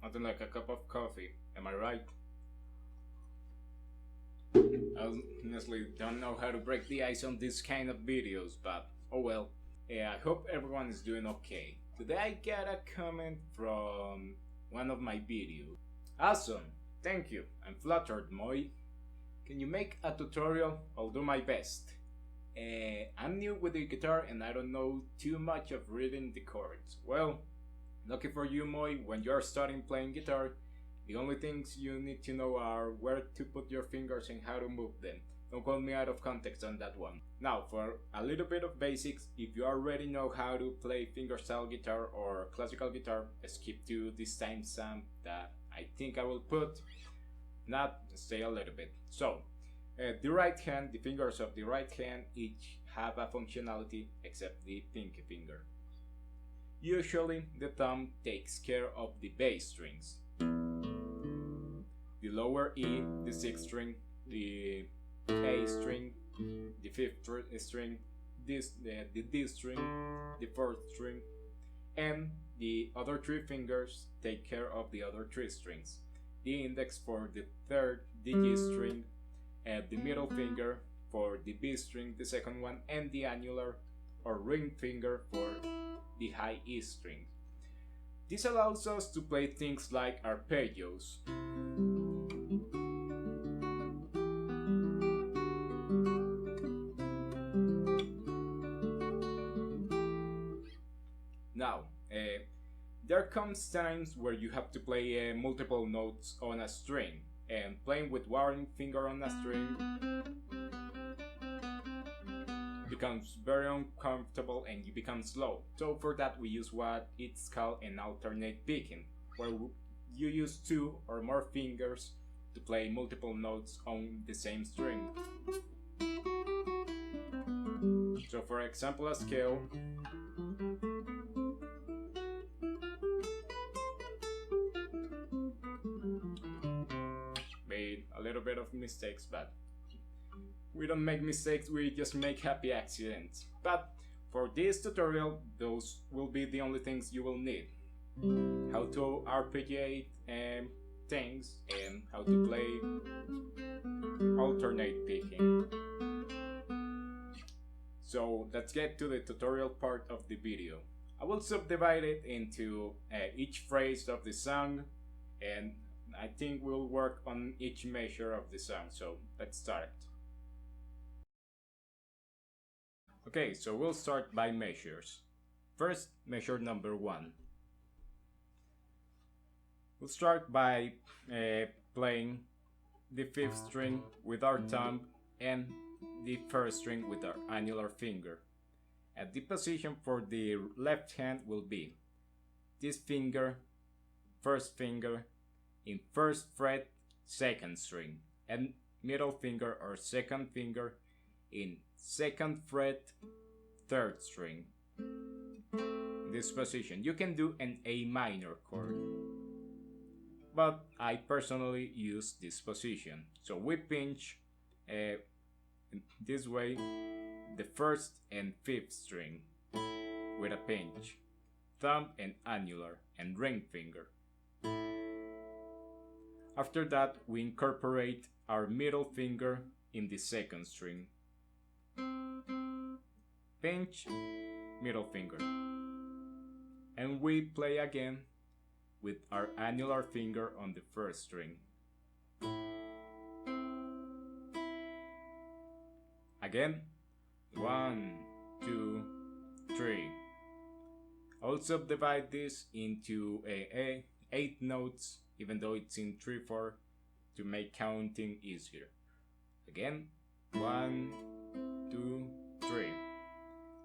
nothing like a cup of coffee. Am I right? I honestly don't know how to break the ice on this kind of videos, but oh well. Yeah, I hope everyone is doing okay. Today I got a comment from one of my videos. Awesome, thank you. I'm flattered, Moi. Can you make a tutorial? I'll do my best. I'm new with the guitar and I don't know too much of reading the chords. Well, lucky for you, Moi, when you're starting playing guitar, the only things you need to know are where to put your fingers and how to move them. Don't call me out of context on that one. Now, for a little bit of basics, if you already know how to play fingerstyle guitar or classical guitar, skip to this timestamp that I think I will put. Not stay a little bit. So, the right hand, the fingers of the right hand each have a functionality except the pinky finger. Usually, the thumb takes care of the bass strings. The lower E, the 6th string, the A string, the 5th string, the D string, the 4th string, and the other 3 fingers take care of the other 3 strings. The index for the 3rd, the G string, and the middle finger for the B string, the 2nd one, and the annular or ring finger for the high E string. This allows us to play things like arpeggios. Now, there comes times where you have to play multiple notes on a string, and playing with one finger on a string becomes very uncomfortable and you become slow. So for that we use what it's called an alternate picking, where you use 2 or more fingers to play multiple notes on the same string. So for example, a scale made a little bit of mistakes, but we don't make mistakes, we just make happy accidents. But for this tutorial, those will be the only things you will need. How to arpeggiate things and how to play alternate picking. So let's get to the tutorial part of the video. I will subdivide it into each phrase of the song, and I think we'll work on each measure of the song. So let's start. Okay, so we'll start by measures. First, measure number 1. We'll start by playing the 5th string with our thumb and the 1st string with our annular finger. And the position for the left hand will be this finger, 1st finger, in 1st fret, 2nd string, and middle finger or 2nd finger in 2nd fret, 3rd string. This position. You can do an A minor chord, but I personally use this position. So we pinch this way the 1st and 5th string with a pinch, thumb and annular and ring finger. After that, we incorporate our middle finger in the 2nd string. Pinch, middle finger. And we play again with our annular finger on the 1st string. Again, 1, 2, 3. I'll subdivide this into 8 notes, even though it's in 3/4, to make counting easier. Again, 1, 2, 3.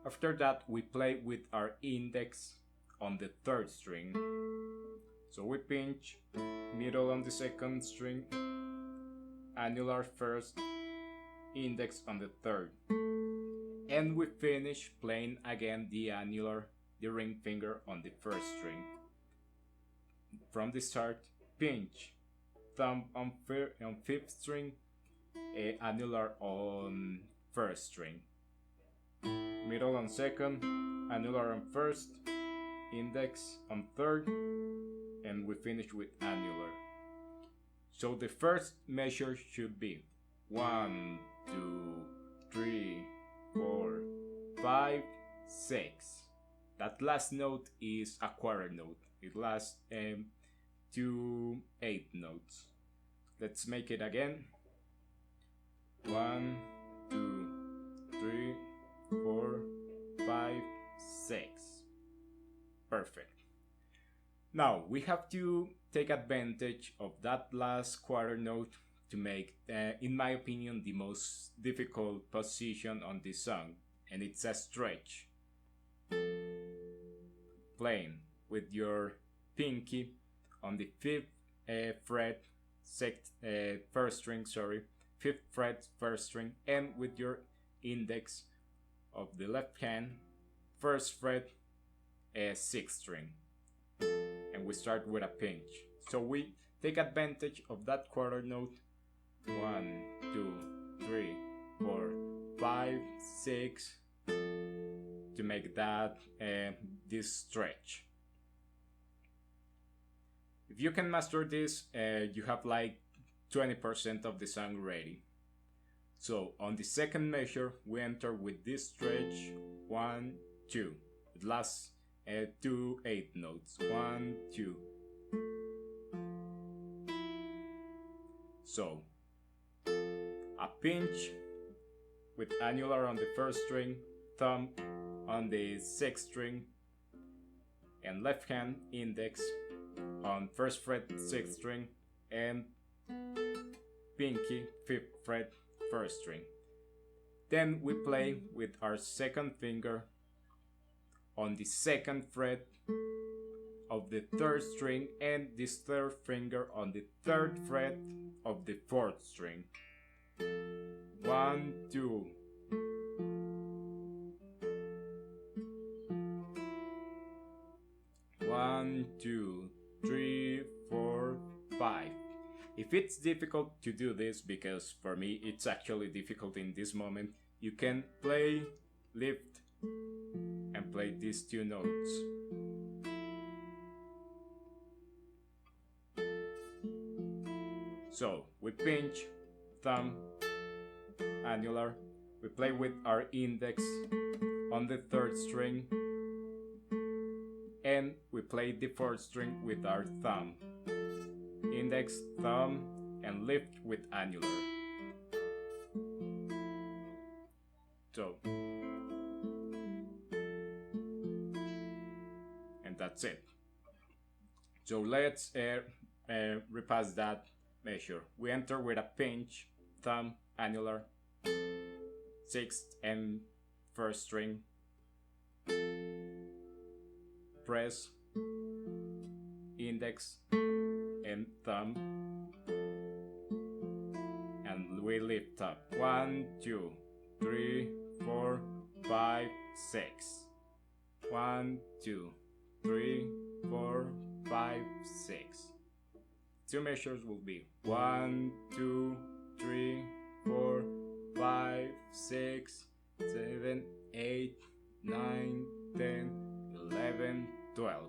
After that, we play with our index on the 3rd string. So we pinch, middle on the 2nd string, annular 1st, index on the 3rd. And we finish playing again the annular, the ring finger on the 1st string. From the start, pinch, thumb on 5th string, annular on 1st string, middle on 2nd, annular on 1st, index on 3rd, and we finish with annular. So the first measure should be 1, 2, 3, 4, 5, 6. That last note is a quarter note. It lasts 2 8 notes. Let's make it again. 1, 2, 3, 4, 5, 6. Perfect. Now we have to take advantage of that last quarter note to make, in my opinion, the most difficult position on this song, and it's a stretch. Playing with your pinky on the 5th fret, first string, 5th fret, first string, and with your index of the left hand, 1st fret, 6th string. And we start with a pinch. So we take advantage of that quarter note. 1, 2, 3, 4, 5, 6 to make that this stretch. If you can master this, you have like 20% of the song ready. So on the second measure, we enter with this stretch. 1, 2. It lasts 2 8 notes. 1, 2. So a pinch with annular on the first string, thumb on the 6th string, and left hand index on 1st fret 6th string, and pinky 5th fret 1st string. Then we play with our second finger on the 2nd fret of the 3rd string, and this 3rd finger on the 3rd fret of the 4th string. 1, 2. One, 2, 3, 4, 5. If it's difficult to do this, because for me it's actually difficult in this moment, you can play, lift, and play these 2 notes. So we pinch, thumb, annular, we play with our index on the 3rd string, and we play the 4th string with our thumb, index, thumb, and lift with annular. So, and that's it. So let's repass that measure. We enter with a pinch, thumb, annular, 6th and 1st string, press, index, and thumb, and we lift up. 1, 2, 3, 4, 5, 6. 1, 2, 3, 4, 5, 6. 2 measures will be 1, 2, 3, 4, 5, 6, 7, 8, 9, 10, 11, 12.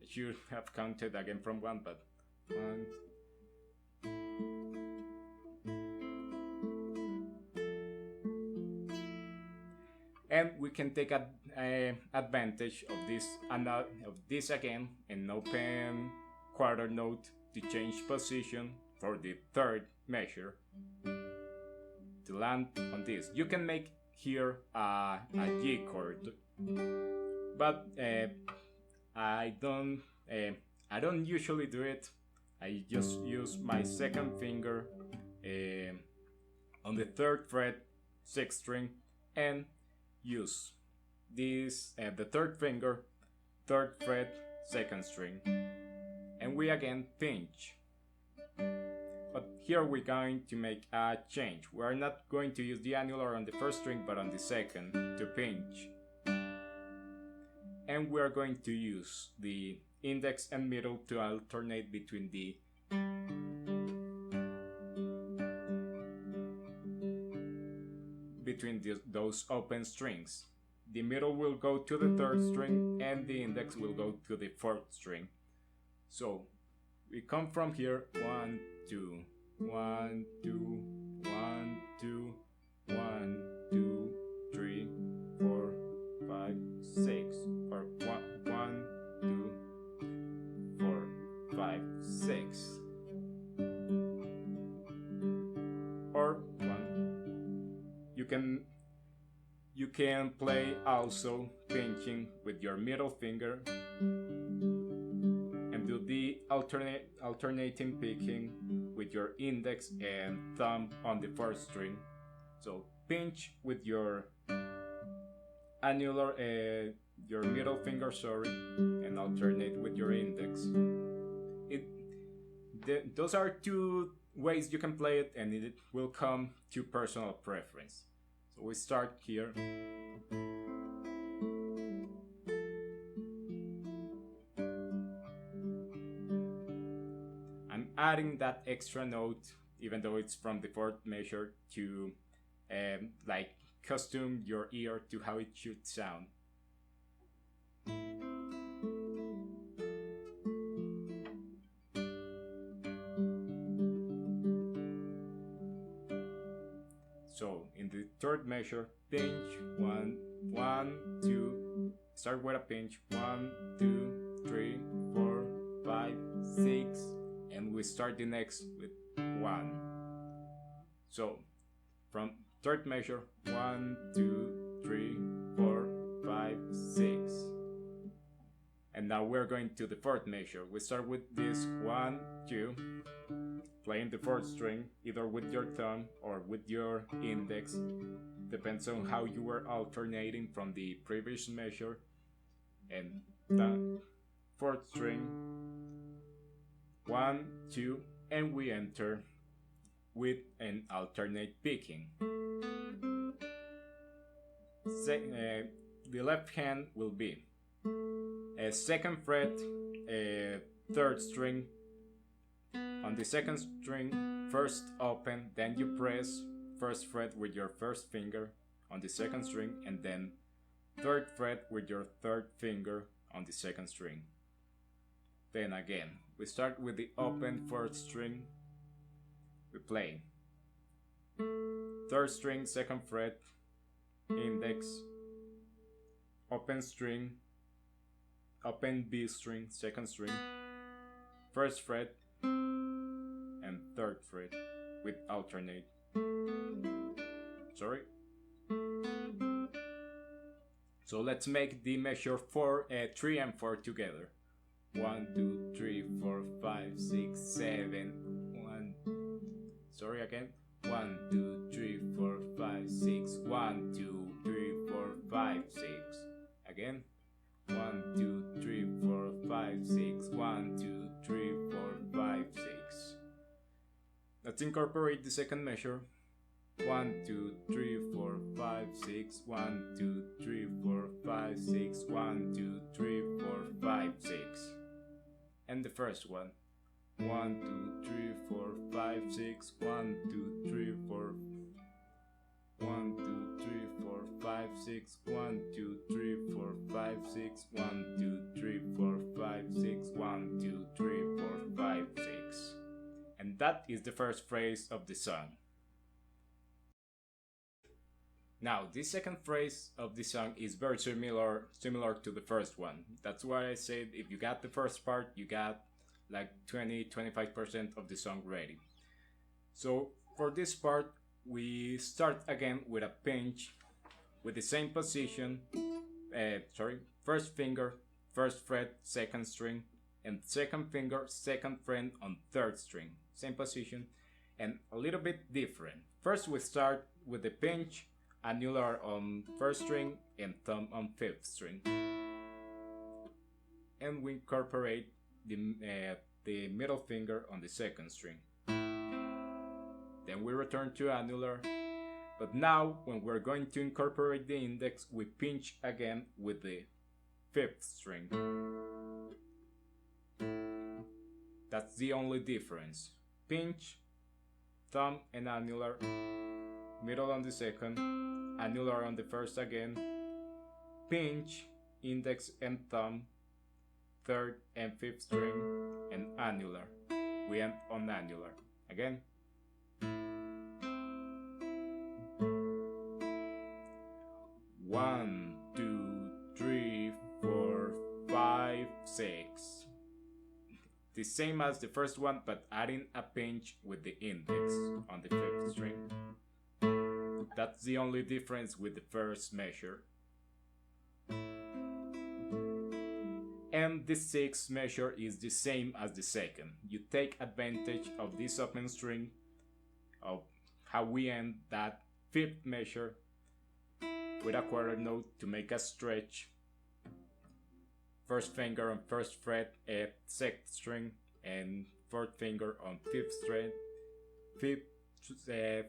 I should have counted again from 1, but 1. And we can take advantage of this again and open quarter note to change position for the 3rd measure to land on this. You can make here a G chord, but I don't usually do it. I just use my 2nd finger on the 3rd fret, 6th string, and use this the 3rd finger, 3rd fret, 2nd string, and we again pinch. But here we're going to make a change. We're not going to use the annular on the 1st string, but on the 2nd to pinch. And we're going to use the index and middle to alternate between those open strings. The middle will go to the 3rd string and the index will go to the 4th string. So we come from here, 1, 2, 1, 2, 1, 2, 1, 2, 3, 4, 5, 6, or 1, 2, 4, 5, 6, or 1. You can play also pinching with your middle finger and do the alternating picking with your index and thumb on the fourth string. So pinch with your annular, your middle finger, sorry, and alternate with your index. Those are two ways you can play it, and it will come to personal preference. So we start here. I'm adding that extra note, even though it's from the fourth measure, to like custom your ear to how it should sound. So in the third measure, pinch 1, 1, 2, start with a pinch 1, 2, 3, 4, 5, 6, and we start the next with 1. So from third measure, 1, 2, 3, 4, 5, 6. And now we're going to the fourth measure. We start with this 1, 2, playing the fourth string either with your thumb or with your index. Depends on how you were alternating from the previous measure. And the fourth string, 1, 2, and we enter with an alternate picking. The left hand will be a second fret, a third string. On the second string, first open, then you press first fret with your first finger on the second string, and then third fret with your third finger on the second string. Then again, we start with the open fourth string. We play third string, second fret, index, open string, open B string, second string, first fret, and third fret with alternate. Sorry. So let's make the measure 3 and 4 together. 1, 2, 3, 4, 5, 6, 7. 1. Sorry again. 1, 2, 3, 4, 5, 6. 1, 2, 3, 4, 5, 6. Again. 1, 2, 3, 4, 5, 6. 1, 2, 3, 4, 5, 6. Let's incorporate the second measure. 1, 2, 3, 4, 5, 6. 1, 2, 3, 4, 5, 6. 1, 2, 3, 4, 5, 6. And the first one. 1, 2, 3, 4, 5, 6. 1, 2, 3, 4. 1, 2, 3, 4, 5, 6. 1, 2, 3, 4, 5, 6. 1, 2, 3, 4, 5, 6. 1, 2, 3, 4, 5, 6. And that is the first phrase of the song. Now, this second phrase of the song is very similar to the first one. That's why I said if you got the first part, you got like 20-25% of the song ready. So for this part, we start again with a pinch with the same position. First finger, first fret, second string, and second finger, second fret on third string. Same position and a little bit different. First we start with the pinch, annular on first string and thumb on fifth string, and we incorporate the middle finger on the second string. Then we return to annular, but now when we're going to incorporate the index, we pinch again with the fifth string. That's the only difference. Pinch, thumb and annular, middle on the second, annular on the first again, pinch, index and thumb, third and fifth string, and annular. We end on annular. Again. 1, 2, 3, 4, 5, 6. The same as the first one, but adding a pinch with the index on the fifth string. That's the only difference with the first measure. And the sixth measure is the same as the second. You take advantage of this open string, of how we end that fifth measure with a quarter note to make a stretch. First finger on first fret at sixth string, and fourth finger on fifth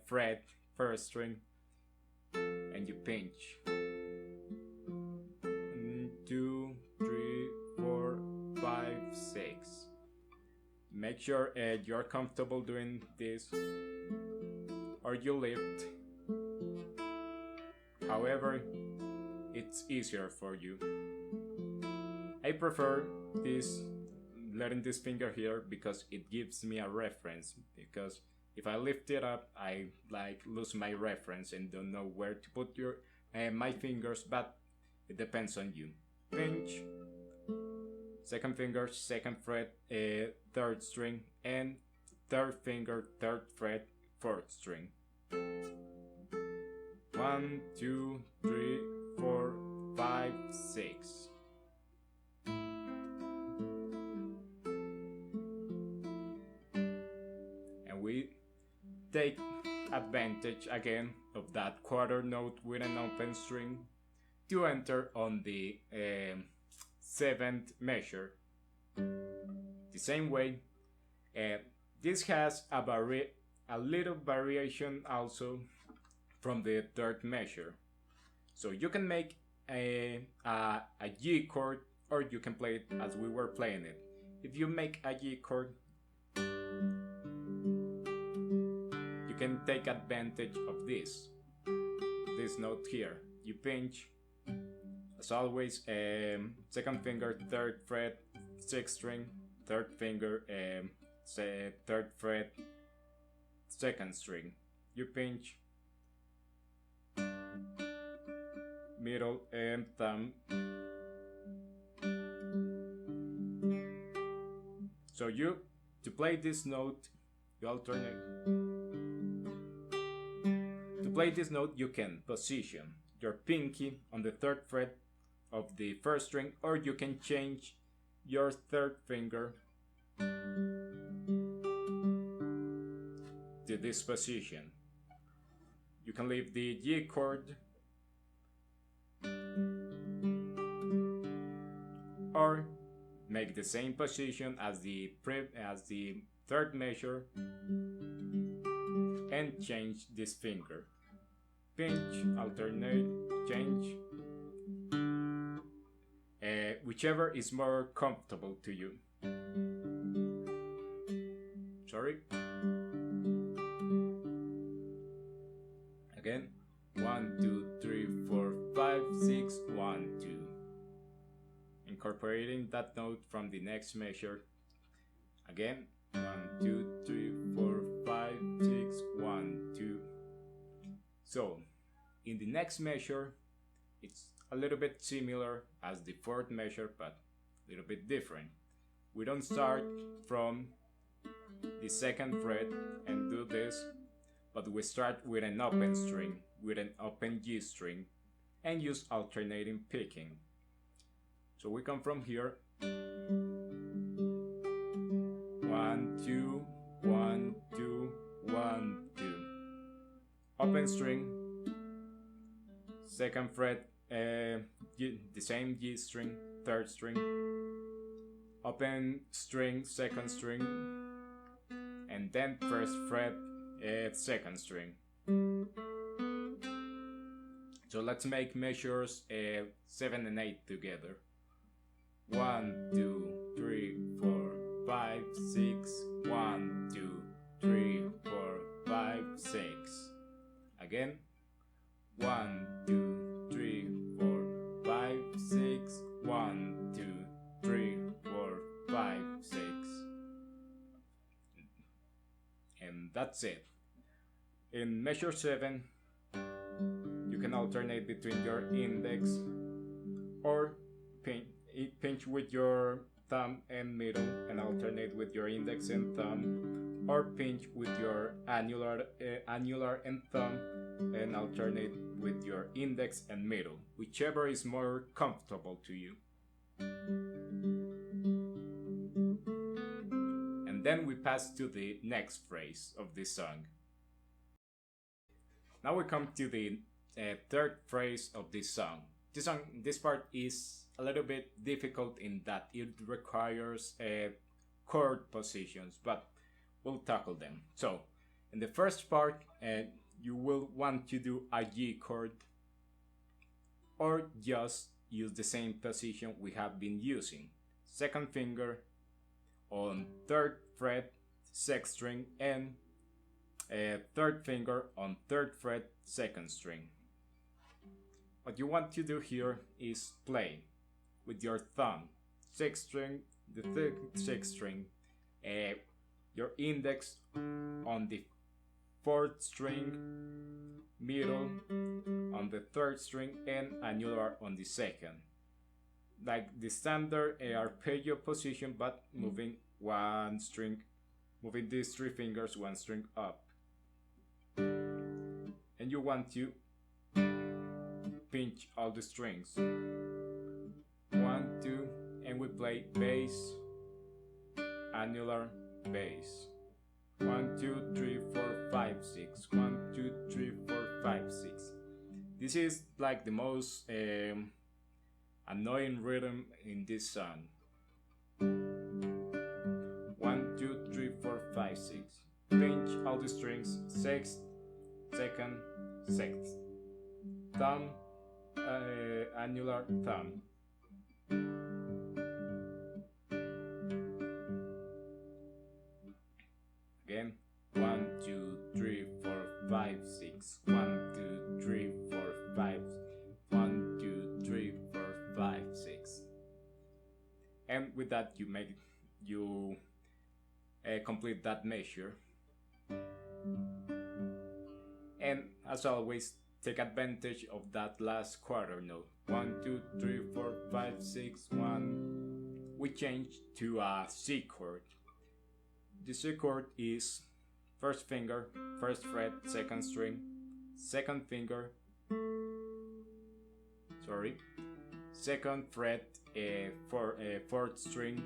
fret first string, and you pinch. 1, 2, 3, 4, 5, 6. Make sure you're comfortable doing this, or you lift. However, it's easier for you. I prefer this, letting this finger here, because it gives me a reference. Because if I lift it up, I lose my reference and don't know where to put my fingers. But it depends on you. Pinch, second finger, second fret, third string, and third finger, third fret, fourth string. 1, 2, 3, 4, 5, 6. And we take advantage again of that quarter note with an open string to enter on the seventh measure. The same way, this has a little variation also from the third measure. So you can make a G chord, or you can play it as we were playing it. If you make a G chord, you can take advantage of this note here. You pinch, as always, second finger, third fret, sixth string, third finger, third fret, second string. You pinch, middle and thumb. So to play this note, you alternate. To play this note, you can position your pinky on the third fret of the first string, or you can change your third finger to this position. You can leave the G chord, or make the same position as the third measure and change this finger. Pinch, alternate, change, whichever is more comfortable to you. Sorry. Again, 1, 2, 3, 4, 5, 6, 1, 2. Incorporating that note from the next measure. Again, 1, 2, 3, 4, 5, 6, 1, 2. So, in the next measure, it's a little bit similar as the fourth measure, but a little bit different. We don't start from the second fret and do this, but we start with an open string, with an open G string, and use alternating picking. So we come from here, 1, 2, 1, 2, 1, 2. Open string, second fret, the same G string, third string, open string, second string, and then first fret, second string. So let's make measures 7 and 8 together. 1, 2, 3, 4, 5, 6, 1, 2, 3, 4, 5, 6. Again, 1, 2, 3, 4, 5, 6, 1, 2, 3, 4, that's it. In measure 7, you can alternate between your index or pinch with your thumb and middle and alternate with your index and thumb, or pinch with your annular and thumb and alternate with your index and middle, whichever is more comfortable to you. And then we pass to the next phrase of this song. Now we come to the third phrase of this song. This part is a little bit difficult in that it requires chord positions, but we'll tackle them. So, in the first part, you will want to do a G chord, or just use the same position we have been using. Second finger on 3rd fret, 6th string, and third finger on 3rd fret, 2nd string. What you want to do here is play with your thumb, 6th string, the 6th string, your index on the 4th string, middle on the 3rd string, and annular on the 2nd. Like the standard arpeggio position, but moving one string, moving these 3 fingers one string up. And you want to pinch all the strings. 1, 2, and we play bass, annular, bass. 1, 2, 3, 4, 5, 6. 1, 2, 3, 4, 5, 6. This is like the most annoying rhythm in this song. 1, 2, 3, 4, 5, 6. Pinch all the strings. 6th, 2nd, 6th. Thumb, annular, thumb. Again, 1, 2, 3, 4, 5, 6. 1, 2, 3, 4, 5. 1, 2, 3, 4, 5, 6. And with that, you complete that measure. And as always, take advantage of that last quarter note. 1, 2, 3, 4, 5, 6, 1. We change to a C chord. The C chord is 1st finger, 1st fret, 2nd string, 2nd finger, 2nd fret, 4th string,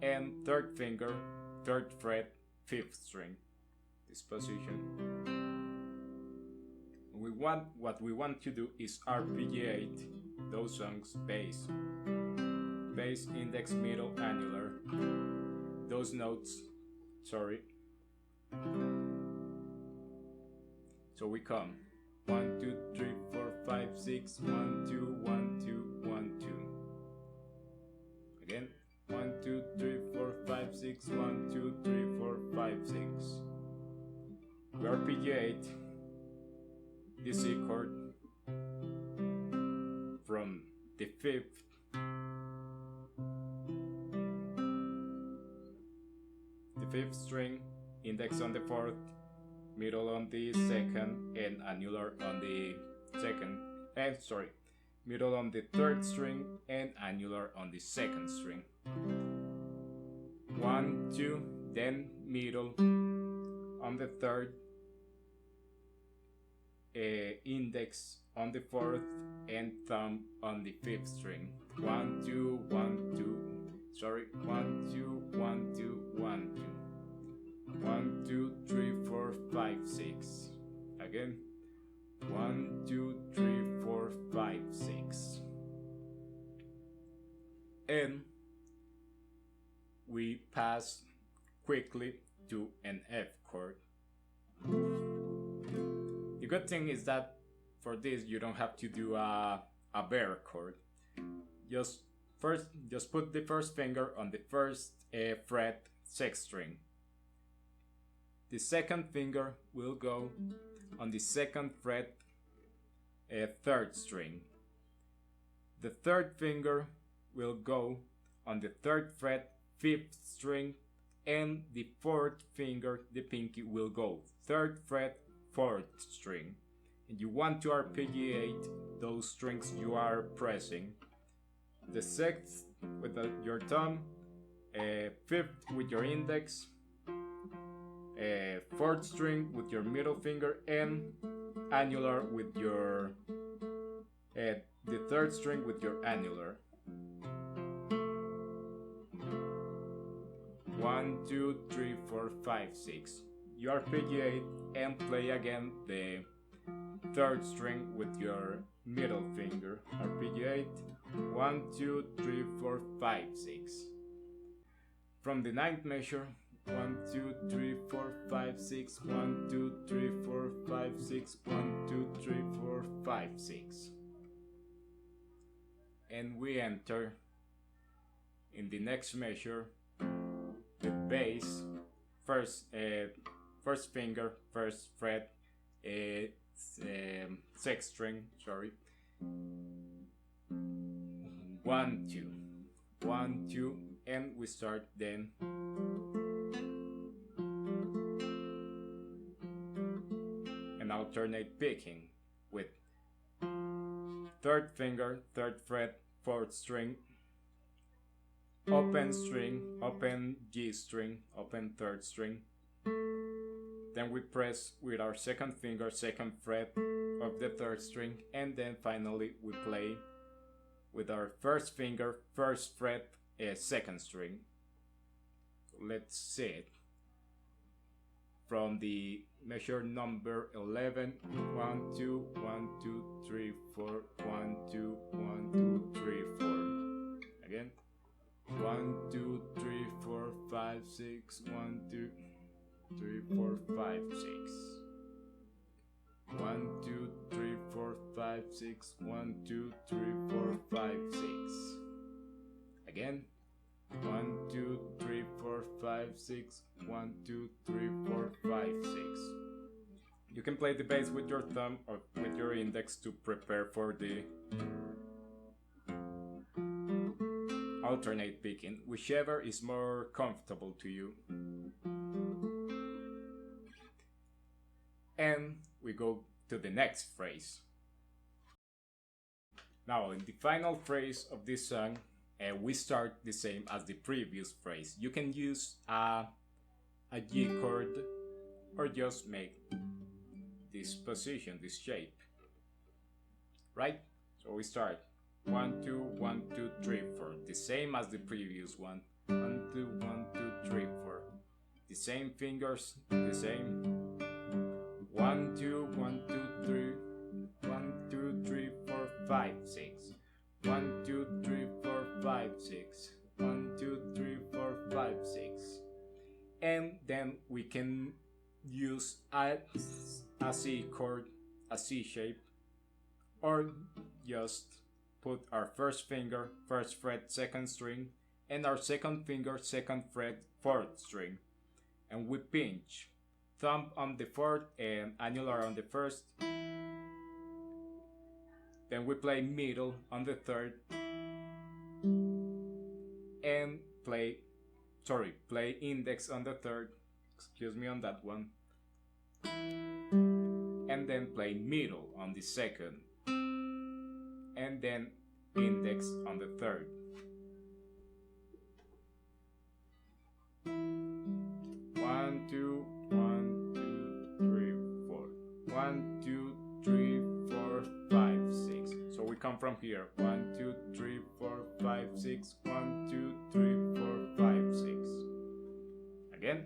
and 3rd finger, 3rd fret, 5th string. This position. What we want to do is arpeggiate those songs bass, index, middle, annular. Those notes, So we come 1, 2, 3, 4, 5, 6. 1, 2, 1, 2, 1, 2. Again, 1, 2, 3, 4, 5, 6. 1, 2, 3, 4, 5, 6. We arpeggiate the C chord from the 5th string, index on the 4th, middle on the 2nd, and annular on the 2nd. Middle on the 3rd string and annular on the 2nd string. 1, 2, then middle on the 3rd, index on the 4th, and thumb on the 5th string. 1, 2, 1, 2. 1, 2, 1, 2, 1, 2. 1, 2, 3, 4, 5, 6. Again. 1, 2, 3, 4, 5, 6. And we pass quickly to an F chord. The good thing is that for this you don't have to do a bare chord. Just put the 1st finger on the 1st fret, 6th string. The 2nd finger will go on the 2nd fret, 3rd string. The 3rd finger will go on the 3rd fret, 5th string, and the fourth finger, the pinky, will go 3rd fret, 4th string, and you want to arpeggiate those strings you are pressing. The 6th with your thumb, 5th with your index, 4th string with your middle finger, and annular with your the 3rd string with your annular. 1, 2, 3, 4, 5, 6. You arpeggiate and play again the 3rd string with your middle finger. Arpeggiate 1, 2, 3, 4, 5, 6. From the 9th measure, 1, 2, 3, 4, 5, 6. 1, 2, 3, 4, 5, 6. 1, 2, 3, 4, 5, 6. And we enter in the next measure the bass, first finger, 1st fret, 6th string, sorry. 1, 2, 1, 2, and we start then. And alternate picking with 3rd finger, 3rd fret, 4th string, open string, open G string, open 3rd string. Then we press with our 2nd finger, 2nd fret of the 3rd string, and then finally we play with our 1st finger, 1st fret, 2nd string. Let's see it. From the measure number 11, 1, 2, 1, 2, 3, 4, 1, 2, 1, 2, 3, 4. Again. 1, 2, 3, 4, 5, 6. 1, 2, 3, 4, 5, 6. 1, 2, 3, 4, 5, 6. 1, 2, 3, 4, 5, 6. Again. 1, 2, 3, 4, 5, 6. 1, 2, 3, 4, 5, 6. You can play the bass with your thumb or with your index to prepare for the alternate picking, whichever is more comfortable to you. And we go to the next phrase. Now, in the final phrase of this song, we start the same as the previous phrase. You can use a G chord or just make this position, this shape. Right? So we start 1, 2, 1, 2, 3, 4. The same as the previous one. 1, 2, 1, 2, 3, 4. The same fingers, the same. 1, 2, 1, 2, 3. 1, 2, 3, 4, 5, 6. 1, 2, 3, 4, 5, 6. 1, 2, 3, 4, 5, 6. And then we can use a C chord, a C shape, or just put our 1st finger, 1st fret, 2nd string, and our 2nd finger, 2nd fret, 4th string. And we pinch, thumb on the 4th and annular on the 1st. Then we play middle on the 3rd. And play index on the 3rd. Excuse me on that one. And then play middle on the 2nd. And then index on the 3rd. 1, 2, 1, 2, 3, 4. 1, 2, 3, 4, 5, 6. So we come from here. 1, 2, 3, 4, 5, 6. 1, 2, 3, 4, 5, 6. Again.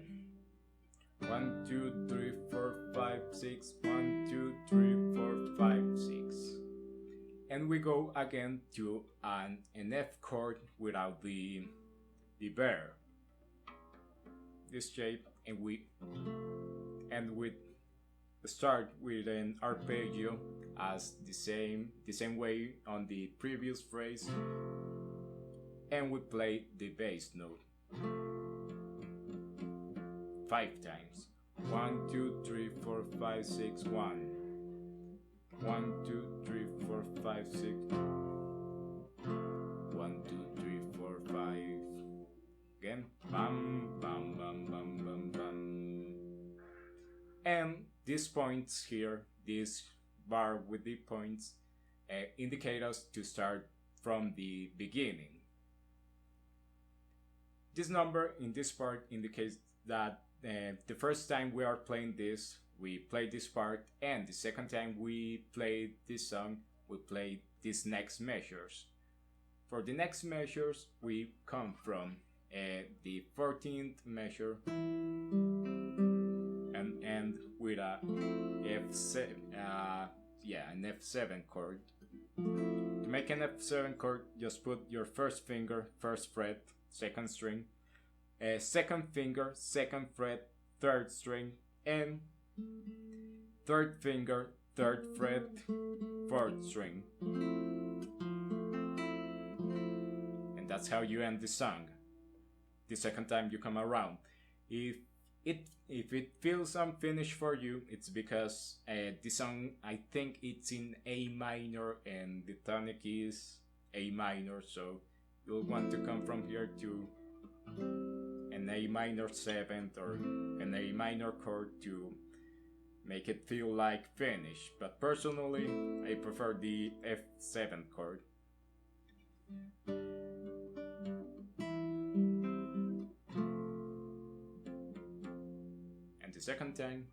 1, 2, 3, 4, 5, 6. 1, 2, 3, 4, 5, 6. And we go again to an F chord without the bear. This shape, and we start with an arpeggio as the same way on the previous phrase, and we play the bass note 5 times. 1, 2, 3, 4, 5, 6, 1. 1, 2, 3, 4, 5, 6. 1, 2, 3, 4, 5. Again. Bam, bam, bam, these points here, this bar with the points, indicate us to start from the beginning. This number in this part indicates that the first time we are playing this, we play this part, and the second time we play this song, we play these next measures. For the next measures, we come from the 14th measure and end with a F7, an F7 chord. To make an F7 chord, just put your first finger, first fret, second string, second finger, second fret, third string, and third finger, third fret, fourth string. And that's how you end the song. The second time you come around. If it feels unfinished for you, it's because the song, I think it's in A minor and the tonic is A minor, so you'll want to come from here to an A minor 7th or an A minor chord to make it feel like finished. But personally, I prefer the F7 chord. And the second time,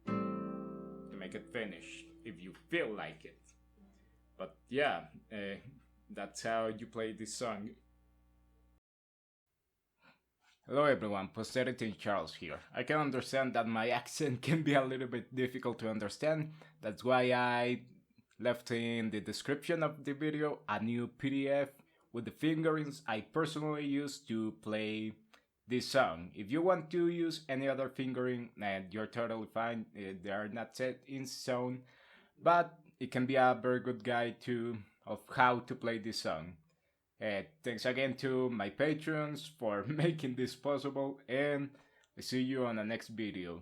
to make it finish if you feel like it. But yeah, that's how you play this song. Hello everyone, Posterity Charles here. I can understand that my accent can be a little bit difficult to understand. That's why I left in the description of the video a new PDF with the fingerings I personally use to play this song. If you want to use any other fingering, you're totally fine. They are not set in stone, but it can be a very good guide of how to play this song. Thanks again to my patrons for making this possible, and I see you on the next video.